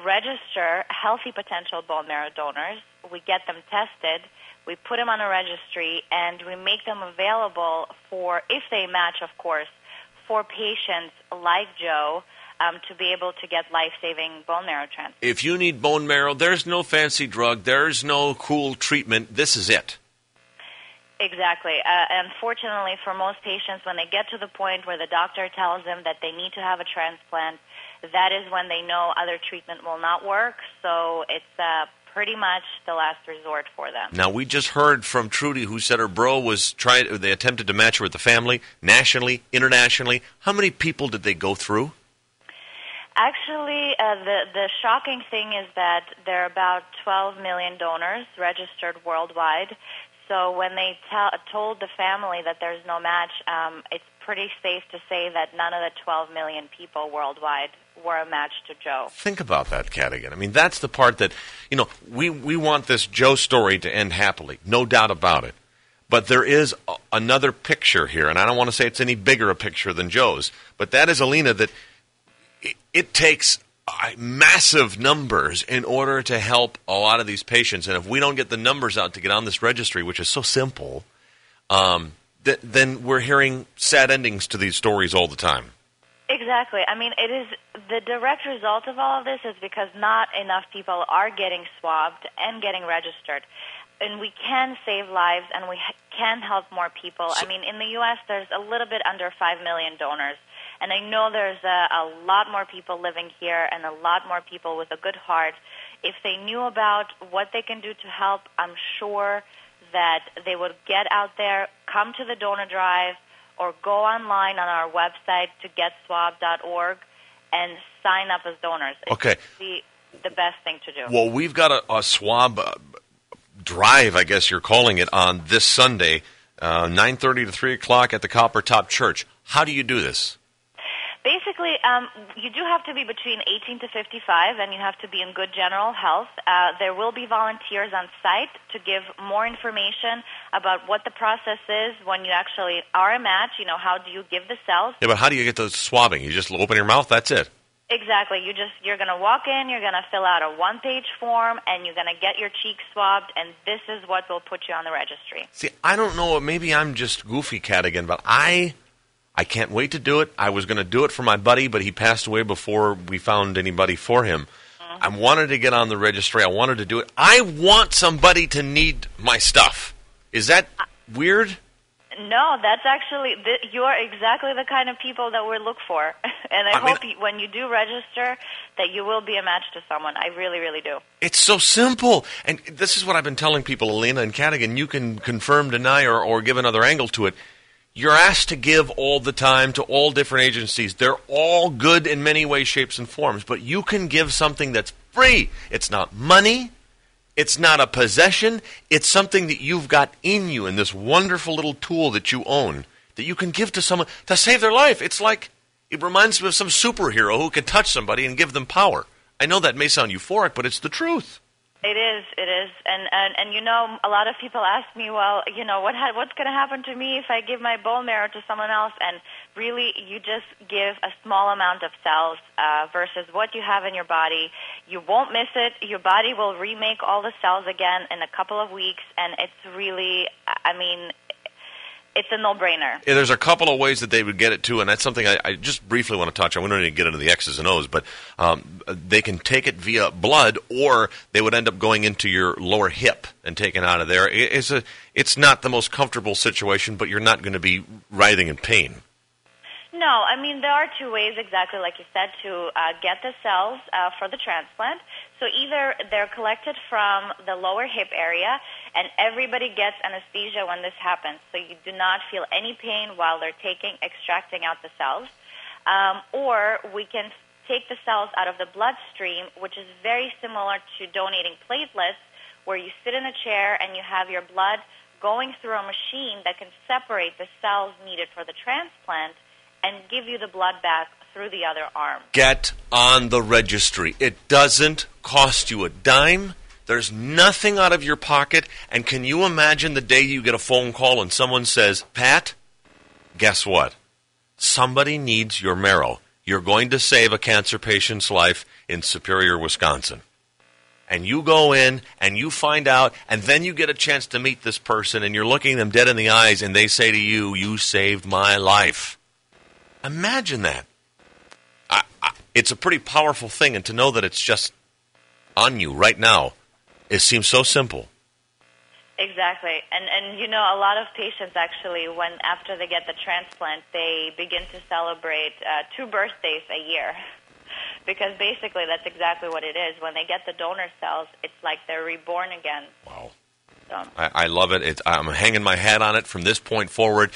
register healthy potential bone marrow donors. We get them tested. We put them on a registry, and we make them available for, if they match, of course, for patients like Joe to be able to get life-saving bone marrow transplant. If you need bone marrow, there's no fancy drug. There's no cool treatment. This is it. Exactly. Unfortunately, for most patients, when they get to the point where the doctor tells them that they need to have a transplant, that is when they know other treatment will not work. So it's pretty much the last resort for them. Now, we just heard from Trudy, who said her bro was they attempted to match her with the family, nationally, internationally. How many people did they go through? Actually, the shocking thing is that there are about 12 million donors registered worldwide. So when they told the family that there's no match, it's pretty safe to say that none of the 12 million people worldwide were a match to Joe. Think about that, Cadigan. I mean, that's the part that, we want this Joe story to end happily, no doubt about it. But there is another picture here, and I don't want to say it's any bigger a picture than Joe's, but that is, Alina, that it takes massive numbers in order to help a lot of these patients. And if we don't get the numbers out to get on this registry, which is so simple, then we're hearing sad endings to these stories all the time. Exactly. I mean, it is the direct result of all of this is because not enough people are getting swabbed and getting registered. And we can save lives, and we can help more people. I mean, in the U.S., there's a little bit under 5 million donors. And I know there's a lot more people living here and a lot more people with a good heart. If they knew about what they can do to help, I'm sure that they would get out there, come to the donor drive, or go online on our website to getswab.org and sign up as donors. Okay. It's the best thing to do. Well, we've got a swab drive, I guess you're calling it, on this Sunday, 9:30 to 3 o'clock at the Copper Top Church. How do you do this? Basically, you do have to be between 18 to 55, and you have to be in good general health. There will be volunteers on site to give more information about what the process is when you actually are a match. How do you give the cells? Yeah, but how do you get the swabbing? You just open your mouth, that's it. Exactly. You're going to walk in, you're going to fill out a one-page form, and you're going to get your cheeks swabbed, and this is what will put you on the registry. See, I don't know, maybe I'm just goofy, Cadigan, but I can't wait to do it. I was going to do it for my buddy, but he passed away before we found anybody for him. Mm-hmm. I wanted to get on the registry. I wanted to do it. I want somebody to need my stuff. Is that weird? No, that's actually, you are exactly the kind of people that we look for. And I hope when you do register that you will be a match to someone. I really, really do. It's so simple. And this is what I've been telling people, Alina and Cadigan. You can confirm, deny, or give another angle to it. You're asked to give all the time to all different agencies. They're all good in many ways, shapes, and forms. But you can give something that's free. It's not money. It's not a possession. It's something that you've got in you, in this wonderful little tool that you own, that you can give to someone to save their life. It's like, it reminds me of some superhero who can touch somebody and give them power. I know that may sound euphoric, but it's the truth. It is. And a lot of people ask me, well, what's going to happen to me if I give my bone marrow to someone else? And really, you just give a small amount of cells versus what you have in your body. You won't miss it. Your body will remake all the cells again in a couple of weeks, and it's really, it's a no-brainer. Yeah, there's a couple of ways that they would get it to, and that's something I just briefly want to touch on. We don't need to get into the X's and O's, but they can take it via blood, or they would end up going into your lower hip and taken out of there. It's not the most comfortable situation, but you're not going to be writhing in pain. No, there are two ways, exactly like you said, to get the cells for the transplant. So either they're collected from the lower hip area, and everybody gets anesthesia when this happens, so you do not feel any pain while they're extracting out the cells. Or we can take the cells out of the bloodstream, which is very similar to donating platelets, where you sit in a chair and you have your blood going through a machine that can separate the cells needed for the transplant and give you the blood back through the other arm. Get on the registry. It doesn't cost you a dime. There's nothing out of your pocket. And can you imagine the day you get a phone call and someone says, Pat, guess what? Somebody needs your marrow. you're going to save a cancer patient's life in Superior, Wisconsin. And you go in and you find out, and then you get a chance to meet this person, and you're looking them dead in the eyes, and they say to you, "You saved my life." Imagine that. It's a pretty powerful thing, and to know that it's just on you right now, it seems so simple. Exactly. And you know, a lot of patients actually, when after they get the transplant, they begin to celebrate 2 birthdays a year. Because basically that's exactly what it is. When they get the donor cells, it's like they're reborn again. Wow. So. I love it. I'm hanging my hat on it from this point forward.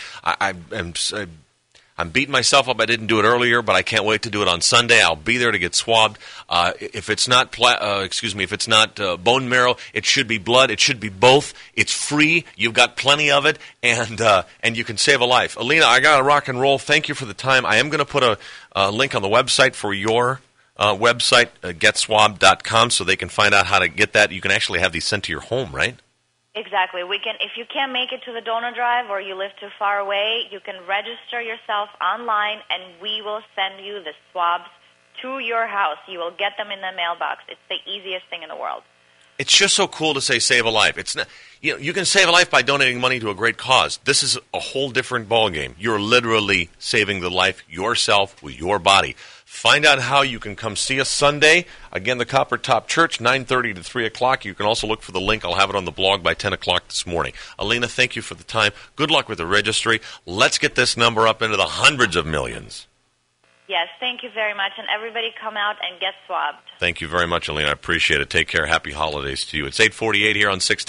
I'm beating myself up. I didn't do it earlier, but I can't wait to do it on Sunday. I'll be there to get swabbed. If it's not, if it's not bone marrow, it should be blood. It should be both. It's free. You've got plenty of it, and you can save a life. Alina, I got to rock and roll. Thank you for the time. I am going to put a link on the website for your website, getswab.com, so they can find out how to get that. You can actually have these sent to your home, right? Exactly. We can, if you can't make it to the donor drive or you live too far away, you can register yourself online, and we will send you the swabs to your house. You will get them in the mailbox. It's the easiest thing in the world. It's just so cool to say save a life. It's not, you can save a life by donating money to a great cause. This is a whole different ballgame. You're literally saving the life yourself with your body. Find out how you can come see us Sunday. Again, the Copper Top Church, 9:30 to 3 o'clock. You can also look for the link. I'll have it on the blog by 10 o'clock this morning. Alina, thank you for the time. Good luck with the registry. Let's get this number up into the hundreds of millions. Yes, thank you very much. And everybody come out and get swabbed. Thank you very much, Alina. I appreciate it. Take care. Happy holidays to you. It's 8:48 here on 610.